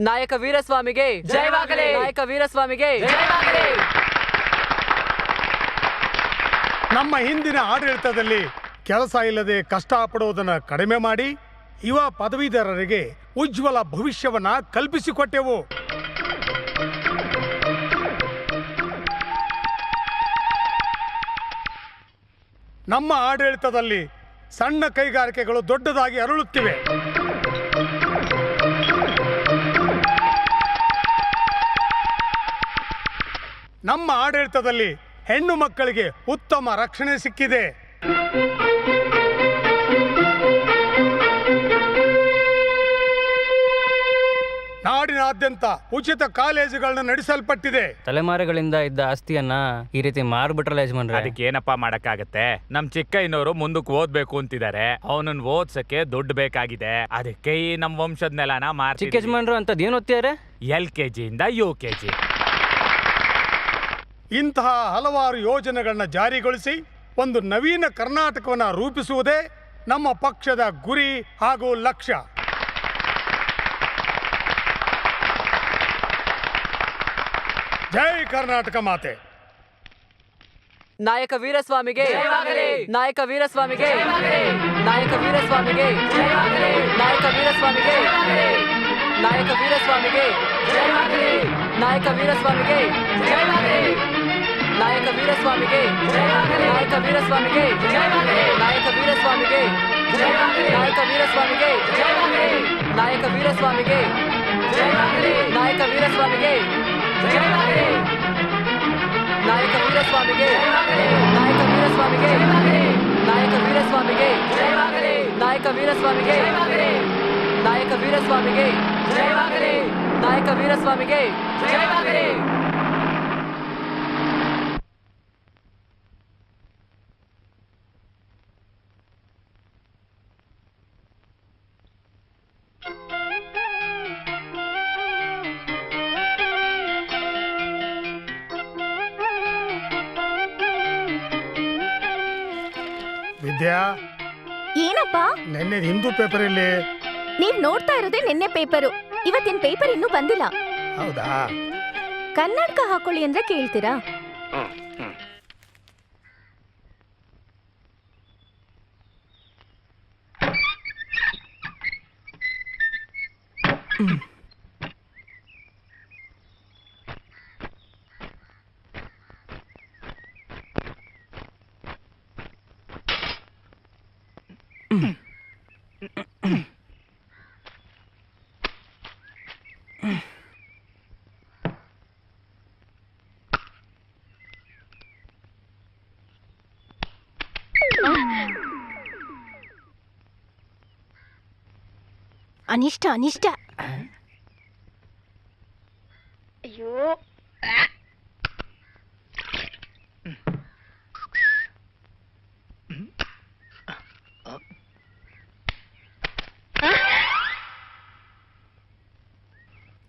ನಾಯಕ ವೀರಸ್ವಾಮಿಗೆ ಜಯವಾಗಲಿ. ನಾಯಕ ವೀರಸ್ವಾಮಿಗೆ ಜಯವಾಗಲಿ. ನಮ್ಮ ಹಿಂದಿನ ಆಡಳಿತದಲ್ಲಿ ಕೆಲಸ ಇಲ್ಲದೆ ಕಷ್ಟಪಡುವುದನ್ನು ಕಡಿಮೆ ಮಾಡಿ ಯುವ ಪದವೀಧರರಿಗೆ ಉಜ್ವಲ ಭವಿಷ್ಯವನ್ನ ಕಲ್ಪಿಸಿಕೊಟ್ಟೆವು. ನಮ್ಮ ಆಡಳಿತದಲ್ಲಿ ಸಣ್ಣ ಕೈಗಾರಿಕೆಗಳು ದೊಡ್ಡದಾಗಿ ಅರಳುತ್ತಿವೆ. ನಮ್ಮ ಆಡಳಿತದಲ್ಲಿ ಹೆಣ್ಣು ಮಕ್ಕಳಿಗೆ ಉತ್ತಮ ರಕ್ಷಣೆ ಸಿಕ್ಕಿದೆ. ನಾಡಿನಾದ್ಯಂತ ಉಚಿತ ಕಾಲೇಜುಗಳನ್ನ ನಡೆಸಲ್ಪಟ್ಟಿದೆ. ತಲೆಮಾರುಗಳಿಂದ ಇದ್ದ ಆಸ್ತಿಯನ್ನ ಈ ರೀತಿ ಮಾರ್ಬಿಟ್ರಲ್ಲ ಯಜಮಾನ್ರೆ. ಅದಕ್ಕೆ ಏನಪ್ಪಾ ಮಾಡಕ್ಕಾಗತ್ತೆ? ನಮ್ ಚಿಕ್ಕಯ್ಯನವರು ಮುಂದಕ್ಕೆ ಓದ್ಬೇಕು ಅಂತಿದ್ದಾರೆ. ಅವನನ್ನ ಓದ್ಸಕ್ಕೆ ದುಡ್ಡು ಬೇಕಾಗಿದೆ. ಅದಕ್ಕೆ ಈ ನಮ್ ವಂಶದ ನೆಲನ ಚಿಕ್ಕ ಯಜಮಾನ್ರು ಅಂತದ್ ಏನ್ ಓದ್ತಿದಾರೆ? LKG ಇಂದ UKG. ಇಂತಹ ಹಲವಾರು ಯೋಜನೆಗಳನ್ನ ಜಾರಿಗೊಳಿಸಿ ಒಂದು ನವೀನ ಕರ್ನಾಟಕವನ್ನು ರೂಪಿಸುವುದೇ ನಮ್ಮ ಪಕ್ಷದ ಗುರಿ ಹಾಗೂ ಲಕ್ಷ್ಯ. ಜೈ ಕರ್ನಾಟಕ ಮಾತೆ. ನಾಯಕ ವೀರಸ್ವಾಮಿಗೆ ಜಯವಾಗಲಿ. ನಾಯಕ ವೀರಸ್ವಾಮಿಗೆ ಜಯವಾಗಲಿ. ನಾಯಕ ವೀರಸ್ವಾಮಿಗೆ ಜಯವಾಗಲಿ. ನಾಯಕ ವೀರಸ್ವಾಮಿಗೆ ಜಯವಾಗಲಿ. ನಾಯಕ ವೀರಸ್ವಾಮಿಗೆ ಜಯವಾಗಲಿ. ನಾಯಕ ವೀರಸ್ವಾಮಿಗೆ ಜಯವಾಗಲಿ. ನಾಯಕ ವೀರಸ್ವಾಮಿಗೆ ಜಯವಾಗಲಿ. ನಾಯಕ ವೀರಸ್ವಾಮಿಗೆ ಜಯವಾಗಲಿ. ನಾಯಕ ವೀರಸ್ವಾಮಿಗೆ ಜಯವಾಗಲಿ. ನಾಯಕ ವೀರಸ್ವಾಮಿಗೆ ಜಯವಾಗಲಿ. ನಾಯಕ ವೀರಸ್ವಾಮಿಗೆ ಜಯವಾಗಲಿ. ನಾಯಕ ವೀರಸ್ವಾಮಿಗೆ ಜಯವಾಗಲಿ. ನಾಯಕ ವೀರಸ್ವಾಮಿಗೆ ನಾಯಕ ವೀರಸ್ವಾಮಿಗೆ ನಾಯಕ ವೀರಸ್ವಾಮಿಗೆ ನಾಯಕ ವೀರಸ್ವಾಮಿಗೆ ನಾಯಕ ವೀರಸ್ವಾಮಿಗೆ ನಾಯಕ ವೀರಸ್ವಾಮಿಗೆ ವಿದ್ಯಾ, ಏನಪ್ಪಾ ನಿನ್ನೆ ಹಿಂದೂ ಪೇಪರ್ ಇಲ್ಲಿ. ನೀವ್ ನೋಡ್ತಾ ಇರೋದೇ ನಿನ್ನೆ ಪೇಪರು. ಇವತ್ತಿನ ಪೇಪರ್ ಇನ್ನೂ ಬಂದಿಲ್ಲ. ಹೌದಾ? ಕನ್ನಡಕ ಹಾಕೊಳ್ಳಿ ಅಂದ್ರೆ ಕೇಳ್ತೀರಾ? ಅನಿಷ್ಟ ಅನಿಷ್ಟ. ಅಯ್ಯೋ,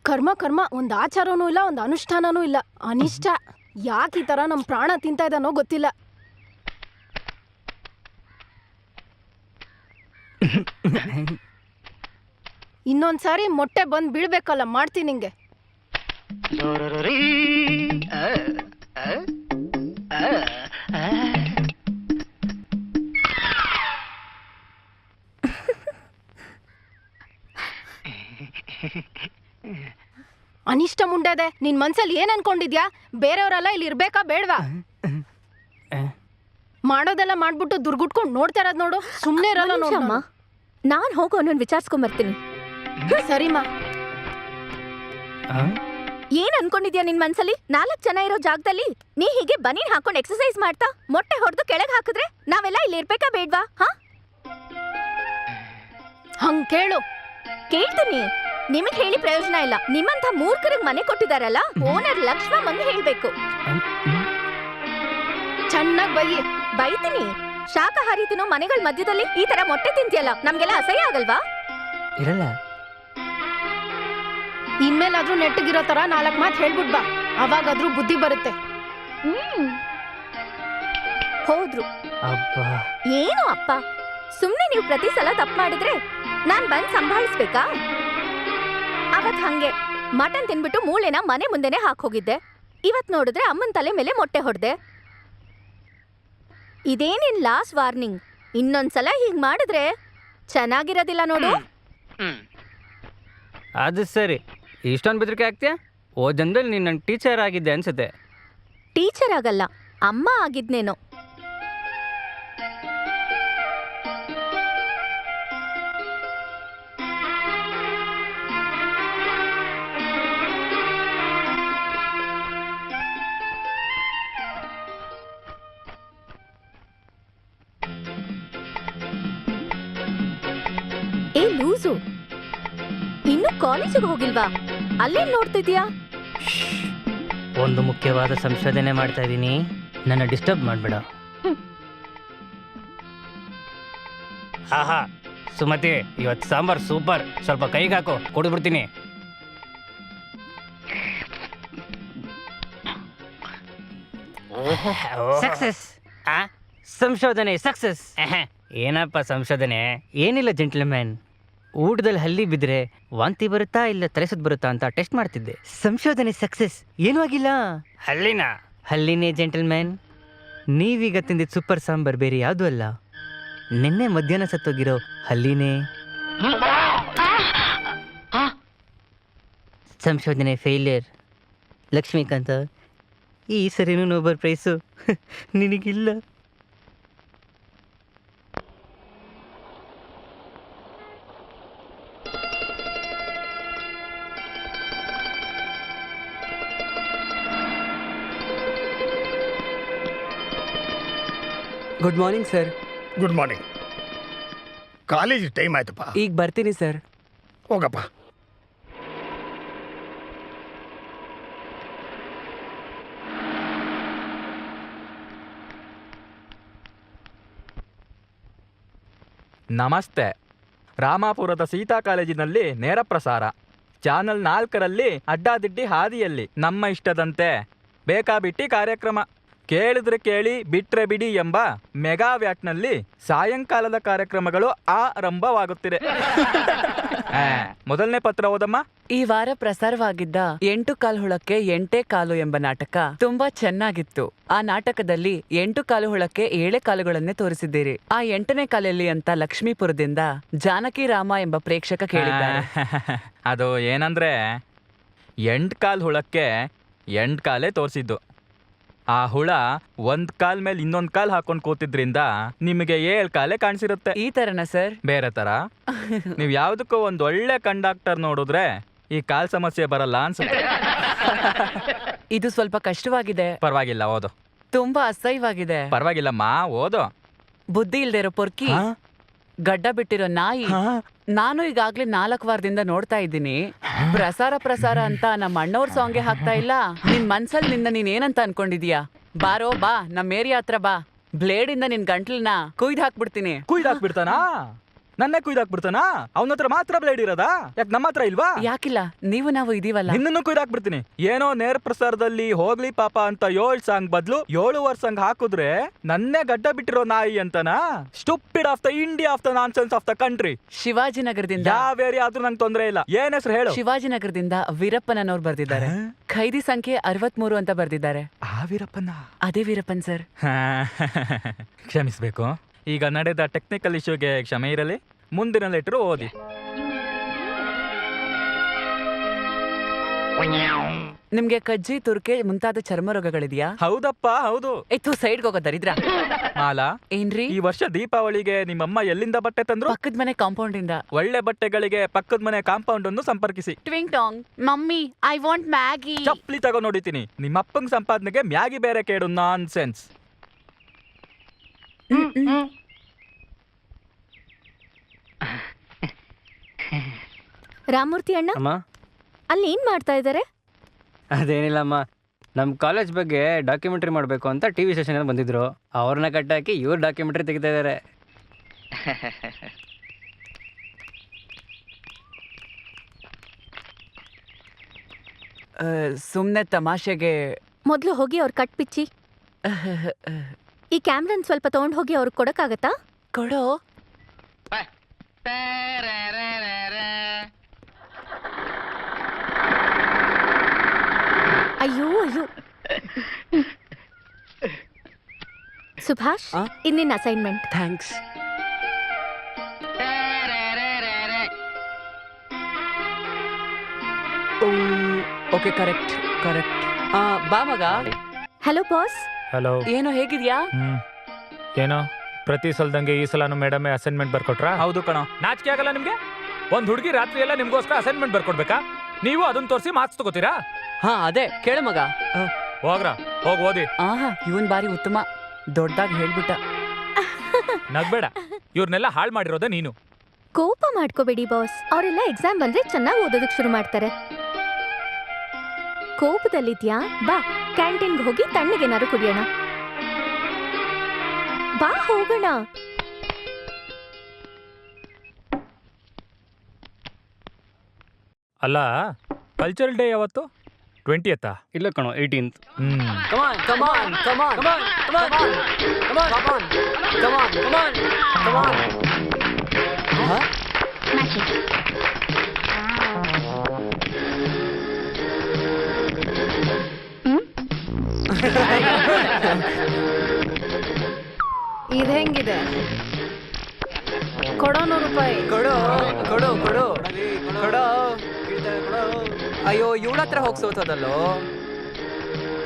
ಕರ್ಮ ಕರ್ಮ, ಒಂದ್ ಆಚಾರನೂ ಇಲ್ಲ, ಒಂದ್ ಅನುಷ್ಠಾನನೂ ಇಲ್ಲ. ಅನಿಷ್ಟ. ಯಾಕೆ ಈ ತರ ನಮ್ ಪ್ರಾಣ ತಿಂತಾ ಇದ್ದಾನೋ ಗೊತ್ತಿಲ್ಲ. ಇನ್ನೊಂದ್ಸಾರಿ ಮೊಟ್ಟೆ ಬಂದ್ ಬೀಳ್ಬೇಕಲ್ಲ, ಮಾಡ್ತೀನಿ ನಿಂಗೆ. ಅನಿಷ್ಟ ಮುಂಡೆದೆ, ನಿನ್ ಮನ್ಸಲ್ಲಿ ಏನ್ ಅನ್ಕೊಂಡಿದ್ಯಾ? ಬೇರೆಯವರೆಲ್ಲ ಇಲ್ಲಿ ಇರ್ಬೇಕಾ ಬೇಡ್ವಾ? ಮಾಡೋದೆಲ್ಲ ಮಾಡ್ಬಿಟ್ಟು ದುರ್ಗುಟ್ಕೊಂಡು ನೋಡ್ತಾ ಇರೋದ್ ನೋಡು. ಸುಮ್ನೆ ಇರಲ್ಲ ನೋಡಮ್ಮ. ನಾನ್ ಹೋಗೋ ಅವನನ್ನ ವಿಚಾರಿಸ್ಕೊಂಬರ್ತೀನಿ. ಸರಿಮಾ. ಏನ್ ಅನ್ಕೊಂಡಿದ್ಯಾ ನಿನ್ ಮನ್ಸಲ್ಲಿ? 4 ಜನ ಇರೋ ಜಾಗದಲ್ಲಿ ನೀ ಹೀಗೆ ಬನೀನ್ ಹಾಕೊಂಡು ಎಕ್ಸರ್ಸೈಸ್ ಮಾಡ್ತಾ ಮೊಟ್ಟೆ ಹೊಡೆದು ಕೆಳಗೆ ಹಾಕಿದ್ರೆ ನಾವೆಲ್ಲ ಇಲ್ಲಿ ಇರ್ಬೇಕಾ ಬೇಡ್ವಾ? ಹಂಗ್ ಕೇಳು. ಕೇಳ್ತೀನಿ. ನಿಮಗ್ ಹೇಳಿ ಪ್ರಯೋಜನ ಇಲ್ಲ. ನಿಮ್ಮಂತ ಮೂರ್ಖರಿಗೆ ಮನೆ ಕೊಟ್ಟಿದಾರಲ್ಲ, ಓನರ್ ಲಕ್ಷ್ಮ ಮಂದಿ ಹೇಳ್ಬೇಕು. ಚೆನ್ನಾಗ್ ಬೈತೀನಿ. ಶಾಕಾಹಾರಿ ತಿನ್ನೋ ಮನೆಗಳ ಮಧ್ಯದಲ್ಲಿ ಈ ತರ ಮೊಟ್ಟೆ ತಿಂತಿಯಲ್ಲ, ನಮ್ಗೆಲ್ಲ ಅಸಹ್ಯ ಆಗಲ್ವಾ? ಇರಲ್ಲ. ಇನ್ಮೇಲಾದ್ರೂ ನೆಟ್ಟಗಿರೋ ತರ 4 ಮಾತು ಹೇಳ್ಬಿಟ್ ಬಾ. ಅವಾಗಾದ್ರೂ ಬುದ್ಧಿ ಬರುತ್ತೆ. ಹೋದ್ರು. ಏನು ಅಪ್ಪ, ಸುಮ್ನೆ ನೀವು ಪ್ರತಿ ಸಲ ತಪ್ಪು ಮಾಡಿದ್ರೆ ನಾನ್ ಬಂದ್ ಸಂಭಾಳಿಸ್ಬೇಕಾ? ಅವತ್ ಹಂಗೆ ಮಟನ್ ತಿನ್ಬಿಟ್ಟು ಮೂಳೆನ ಮನೆ ಮುಂದೆನೆ ಹಾಕೋಗಿದ್ದೆ. ಇವತ್ ನೋಡಿದ್ರೆ ಅಮ್ಮನ್ ತಲೆ ಮೇಲೆ ಮೊಟ್ಟೆ ಹೊಡ್ದೆ. ಇದೇನಿನ್ ಲಾಸ್ಟ್ ವಾರ್ನಿಂಗ್. ಇನ್ನೊಂದ್ಸಲ ಹೀಗ್ ಮಾಡಿದ್ರೆ ಚೆನ್ನಾಗಿರೋದಿಲ್ಲ ನೋಡು. ಅದು ಸರಿ, ಇಷ್ಟೊಂದು ಬೆದರಿಕೆ ಆಗ್ತೀಯಾ? ಓ ಜನದಲ್ಲಿ ನೀನು ನನ್ನ ಟೀಚರ್ ಆಗಿದ್ದೆ ಅನ್ಸುತ್ತೆ. ಟೀಚರ್ ಆಗಲ್ಲ, ಅಮ್ಮ ಆಗಿದ್ನೇನೋ. ಏ ಲೂಸು, ಇನ್ನು ಕಾಲೇಜಿಗೆ ಹೋಗಿಲ್ವಾ? ಅಲ್ಲೇನ್ ನೋಡ್ತಿದ್ಯಾ? ಒಂದು ಮುಖ್ಯವಾದ ಸಂಶೋಧನೆ ಮಾಡ್ತಾ ಇದ್ದೀನಿ, ನನ್ನ ಡಿಸ್ಟರ್ಬ್ ಮಾಡಬೇಡ. ಆಹಾ ಸುಮತಿ, ಇವತ್ತು ಸಾಂಬಾರ್ ಸೂಪರ್. ಸ್ವಲ್ಪ ಕೈಗೆ ಹಾಕು, ಕೊಡ್ಬಿಡ್ತೀನಿ. ಸಕ್ಸಸ್. ಸಂಶೋಧನೆ ಸಕ್ಸಸ್. ಏನಪ್ಪ ಸಂಶೋಧನೆ? ಏನಿಲ್ಲ ಜೆಂಟ್ಲ್ಮ್ಯಾನ್, ಊಟದಲ್ಲಿ ಹಲ್ಲಿ ಬಿದ್ದರೆ ವಾಂತಿ ಬರುತ್ತಾ ಇಲ್ಲ ತಲೆಸುತ್ತ ಬರುತ್ತಾ ಅಂತ ಟೆಸ್ಟ್ ಮಾಡ್ತಿದ್ದೆ. ಸಂಶೋಧನೆ ಸಕ್ಸಸ್, ಏನೂ ಆಗಿಲ್ಲ. ಹಲ್ಲಿನೇ ಜೆಂಟಲ್ಮ್ಯಾನ್. ನೀವೀಗ ತಿಂದಿದ್ದು ಸೂಪರ್ ಸಾಂಬಾರ್ ಬೇರೆ ಯಾವುದೂ ಅಲ್ಲ, ನಿನ್ನೆ ಮಧ್ಯಾಹ್ನ ಸತ್ತೋಗಿರೋ ಹಲ್ಲಿನೇ. ಸಂಶೋಧನೆ ಫೇಲಿಯರ್. ಲಕ್ಷ್ಮೀಕಾಂತ, ಈ ಸರಿನೂ ನೋಬಲ್ ಪ್ರೈಸು ನಿನಗಿಲ್ಲ. Good morning sir. Good morning. College time ಆಯ್ತಪ್ಪ. ಈಗ ಬರ್ತೀನಿ ಸರ್. ಹೋಗಪ್ಪ. ನಮಸ್ತೆ. ರಾಮಾಪುರದ ಸೀತಾ ಕಾಲೇಜಿನಲ್ಲಿ ನೇರ ಪ್ರಸಾರ. ಚಾನಲ್ 4ರಲ್ಲಿ ಅಡ್ಡಾದಿಡ್ಡಿ ಹಾದಿಯಲ್ಲಿ ನಮ್ಮ ಇಷ್ಟದಂತೆ ಬೇಕಾಬಿಟ್ಟಿ ಕಾರ್ಯಕ್ರಮ. ಕೇಳಿದ್ರೆ ಕೇಳಿ ಬಿಟ್ರೆ ಬಿಡಿ ಎಂಬ ಮೆಗಾ ವ್ಯಾಟ್ನಲ್ಲಿ ಸಾಯಂಕಾಲದ ಕಾರ್ಯಕ್ರಮಗಳು ಆರಂಭವಾಗುತ್ತಿದೆ. ಮೊದಲನೇ ಪತ್ರ ಓದಮ್ಮ. ಈ ವಾರ ಪ್ರಸಾರವಾಗಿದ್ದ 8 ಕಾಲು ಹುಳಕ್ಕೆ 8 ಕಾಲು ಎಂಬ ನಾಟಕ ತುಂಬಾ ಚೆನ್ನಾಗಿತ್ತು. ಆ ನಾಟಕದಲ್ಲಿ 8 ಕಾಲು ಹುಳಕ್ಕೆ 7 ಕಾಲುಗಳನ್ನೇ ತೋರಿಸಿದ್ದೀರಿ. ಆ 8ನೇ ಕಾಲಲ್ಲಿ ಅಂತ ಲಕ್ಷ್ಮೀಪುರದಿಂದ ಜಾನಕಿ ರಾಮ ಎಂಬ ಪ್ರೇಕ್ಷಕ ಕೇಳಿದ್ದಾರೆ. ಅದು ಏನಂದ್ರೆ 8 ಕಾಲು ಹುಳಕ್ಕೆ 8 ಕಾಲೇ ತೋರಿಸಿದ್ದು. ಆ ಹುಳ 1 ಕಾಲ್ ಮೇಲೆ ಇನ್ನೊಂದು ಕಾಲ್ ಹಾಕೊಂಡು ಕೂತಿದ್ರಿಂದ ನಿಮಗೆ 7 ಕಾಲೇ ಕಾಣಿಸಿರುತ್ತೆ. ಈ ತರನ ಸರ್? ಬೇರೆ ತರ. ನೀವು ಯಾವ್ದಕ್ಕೂ ಒಂದು ಒಳ್ಳೆ ಕಂಡಕ್ಟರ್ ನೋಡಿದ್ರೆ ಈ ಕಾಲ್ ಸಮಸ್ಯೆ ಬರಲ್ಲ ಅನ್ಸುತ್ತೆ. ಇದು ಸ್ವಲ್ಪ ಕಷ್ಟವಾಗಿದೆ. ಪರವಾಗಿಲ್ಲ, ಓದು. ತುಂಬಾ ಅಸಹ್ಯವಾಗಿದೆ. ಪರವಾಗಿಲ್ಲಮ್ಮ, ಓದು. ಬುದ್ಧಿ ಇಲ್ದೇ ಇರೋ ಪೊರ್ಕಿ, ಗಡ್ಡ ಬಿಟ್ಟಿರೋ ನಾಯಿ. ನಾನು ಈಗಾಗ್ಲೇ 4 ವಾರದಿಂದ ನೋಡ್ತಾ ಇದ್ದೀನಿ. ಪ್ರಸಾರ ಅಂತ ನಮ್ಮ ಅಣ್ಣವ್ರ ಸಾಂಗ್ಗೆ ಹಾಕ್ತಾ ಇಲ್ಲ. ನಿನ್ ಮನ್ಸಲ್ಲಿ ನಿನ್ನ ನೀನ್ ಏನಂತ ಅನ್ಕೊಂಡಿದೀಯಾ? ಬಾರೋ ಬಾ, ನಮ್ಮ ಏರಿಯಾ ಹತ್ರ ಬಾ. ಬ್ಲೇಡ್ ಇಂದ ನಿನ್ ಗಂಟ್ಲನ್ನ ಕುಯ್ದು ಹಾಕ್ಬಿಡ್ತೀನಿ. ಕುಯ್ದಾಕ್ಬಿಡ್ತಾನಾ? ನನ್ನೇ ಕುಯ್ದಾಕ್ಬಿಡ್ತಾನಾ? ಅವನ ಹತ್ರ ಮಾತ್ರ ಬ್ಲೇಡ್ ಇರೋದಾ? ಯಾಕೆ ನಮ್ಮ ಹತ್ರ ಇಲ್ವಾ? ಯಾಕಿಲ್ಲ, ನೀವು ನಾವು ಇದೀವಲ್ಲ. ನಿನ್ನನ್ನು ಕುಯ್ದಾಕ್ಬಿಡ್ತೀನಿ. ಏನೋ ನೇರ ಪ್ರಸಾರದಲ್ಲಿ ಹೋಗ್ಲಿ ಪಾಪ ಅಂತ 7 ಸಾಂಗ್ ಬದಲು 7 ಸಾಂಗ್ ಹಾಕಿದ್ರೆ ನನ್ನೇ ಗಡ್ಡ ಬಿಟ್ಟಿರೋ ನಾಯಿ ಅಂತನಾ? Stupid of the India of the nonsense of the country. ಶಿವಾಜಿನಗರದಿಂದ ಯಾವ ಏರಿಯಾ ಆದ್ರೂ ನಂಗೆ ತೊಂದ್ರೆ ಇಲ್ಲ. ಏನ್ ಹೆಸರು ಹೇಳು? ಶಿವಾಜಿನಗರದಿಂದ ವೀರಪ್ಪನವ್ರು ಬರ್ದಿದ್ದಾರೆ. ಖೈದಿ ಸಂಖ್ಯೆ 63 ಅಂತ ಬರ್ದಿದ್ದಾರೆ. ಆ ವೀರಪ್ಪನ? ಅದೇ ವೀರಪ್ಪನ್ ಸರ್. ಕ್ಷಮಿಸ್ಬೇಕು. ಈಗ ನಡೆದ ಟೆಕ್ನಿಕಲ್ ಇಶ್ಯೂಗೆ ಕ್ಷಮೆ ಇರಲಿ. ಮುಂದಿನ ಲೆಟರ್ ಓದಿ. ನಿಮ್ಗೆ ಕಜ್ಜಿ, ತುರ್ಕೆ ಮುಂತಾದ ಚರ್ಮ ರೋಗಗಳಿದೆಯಾ? ಹೌದಪ್ಪ, ಹೌದು. ಎತ್ತು ಸೈಡ್ಗೆ ಹೋಗೋ ದರಿದ್ರ. ಮಾಲಾ, ಏನ್ರಿ? ಈ ವರ್ಷ ದೀಪಾವಳಿಗೆ ನಿಮ್ಮಮ್ಮ ಎಲ್ಲಿಂದ ಬಟ್ಟೆ ತಂದ್ರು? ಪಕ್ಕದ ಮನೆ ಕಾಂಪೌಂಡ್ ಇಂದ. ಒಳ್ಳೆ ಬಟ್ಟೆಗಳಿಗೆ ಪಕ್ಕದ ಮನೆ ಕಾಂಪೌಂಡ್ ಅನ್ನು ಸಂಪರ್ಕಿಸಿ. ಟ್ವಿಂಗ್ ಟಾಂಗ್. Mummy, I want Maggi. ಚಪ್ಲಿ ತಗೋ ನೋಡಿತೀನಿ. ನಿಮ್ಮ ಅಪ್ಪಂಗ್ ಸಂಪಾದನೆಗೆ ಮ್ಯಾಗಿ ಬೇರೆ ಕೇಡು. ನಾನ್ ಸೆನ್ಸ್. ರಾಮೂರ್ತಿ ಅಣ್ಣ, ಅಮ್ಮ, ಅಲ್ಲಿ ಏನ್ ಮಾಡ್ತಾ ಇದಾರೆ? ಅದೇನಿಲ್ಲಮ್ಮ, ನಮ್ಮ ಕಾಲೇಜ್ ಬಗ್ಗೆ ಡಾಕ್ಯುಮೆಂಟ್ರಿ ಮಾಡಬೇಕು ಅಂತ ಟಿ ವಿ ಸ್ಟೇಷನಲ್ಲಿ ಬಂದಿದ್ರು. ಅವ್ರನ್ನ ಕಟ್ಟಾಕಿ ಇವ್ರು ಡಾಕ್ಯುಮೆಂಟ್ರಿ ತೆಗಿತಾ ಇದ್ದಾರೆ. ಸುಮ್ನೆ ತಮಾಷೆಗೆ. ಮೊದ್ಲು ಹೋಗಿ ಅವ್ರ ಕಟ್ ಪಿಚ್ಚಿ. ಈ ಕ್ಯಾಮ್ರನ್ ಸ್ವಲ್ಪ ತಗೊಂಡ್ ಹೋಗಿ ಅವ್ರಿಗೆ ಕೊಡಕ್ಕಾಗತ್ತಾ? ಕೊಡೋ. ಸುಭಾಷ್ ಆ? ಇನ್ನಿನ್ assignment. Thanks. Okay, correct correct. ಬಾ ಮಗ. Hello boss. ಹಲೋ. ಏನೋ ಹೇಗಿದ್ಯಾ? ಏನೋ ಪ್ರತಿ ಸಲದಂಗೆ ಈ ಸಲನು ಮೇಡಮೇ ಅಸೈನ್ಮೆಂಟ್ ಬರ್ಕೊಟ್ರಾ? ಹೌದು ಕಣೋ. ನಾಚಿಕೆ ಆಗಲ್ಲ ನಿಮ್ಗೆ? ಒಂದ್ ಹುಡುಗಿ ರಾತ್ರಿ ಎಲ್ಲ ನಿಮ್ಗೋಸ್ಕರ ಅಸೈನ್ಮೆಂಟ್ ಬರ್ಕೊಡ್ಬೇಕಾ? ನೀವು ಅದನ್ನ ತೋರಿಸಿ ಮಾರ್ಕ್ಸ್ ತಗೋತೀರಾ? ಹಾ ಅದೇ ಕೇಳ ಮಗ. ಹೋಗ್ರ, ಹೋಗ್ ಓದಿ. ಆಹಾ ಇವನ್ ಬಾರಿ ಉತ್ತಮ, ದೊಡ್ಡದಾಗಿ ಹೇಳ್ಬಿಟ್ಟ. ನಗ್ಬೇಡ, ಇವ್ರನ್ನೆಲ್ಲ ಹಾಳು ಮಾಡಿರೋದೇ ನೀನು. ಕೋಪ ಮಾಡ್ಕೋಬೇಡಿ ಬಾಸ್, ಅವರೆಲ್ಲ ಎಕ್ಸಾಮ್ ಬಂದ್ರೆ ಚೆನ್ನಾಗಿ ಓದೋದಕ್ ಶುರು ಮಾಡ್ತಾರೆ. ಕೋಪದಲ್ಲಿದ್ಯಾ? ಬಾ ಕ್ಯಾಂಟೀನ್ಗೆ ಹೋಗಿ ತಣ್ಣಗೇನಾರು ಕುಡಿಯೋಣ. ಬಾ ಹೋಗೋಣ. ಅಲ್ಲ, ಕಲ್ಚರಲ್ ಡೇ ಯಾವತ್ತು? 20th? ಇಲ್ಲ ಕಣೋ, 18th. Come on, come on, come on, come on, come on, come on, come on, come on, come on, come on. Huh? ಇದು ಹೆಂಗಿದೆ? ಕೊಡೋ ₹100. ಕೊಡು ಕೊಡು ಕೊಡು ಕೊಡು. ಅಯ್ಯೋ ಇವಳ ಹತ್ರ ಹೋಗಿ ಸೋತದಲ್ಲೋ.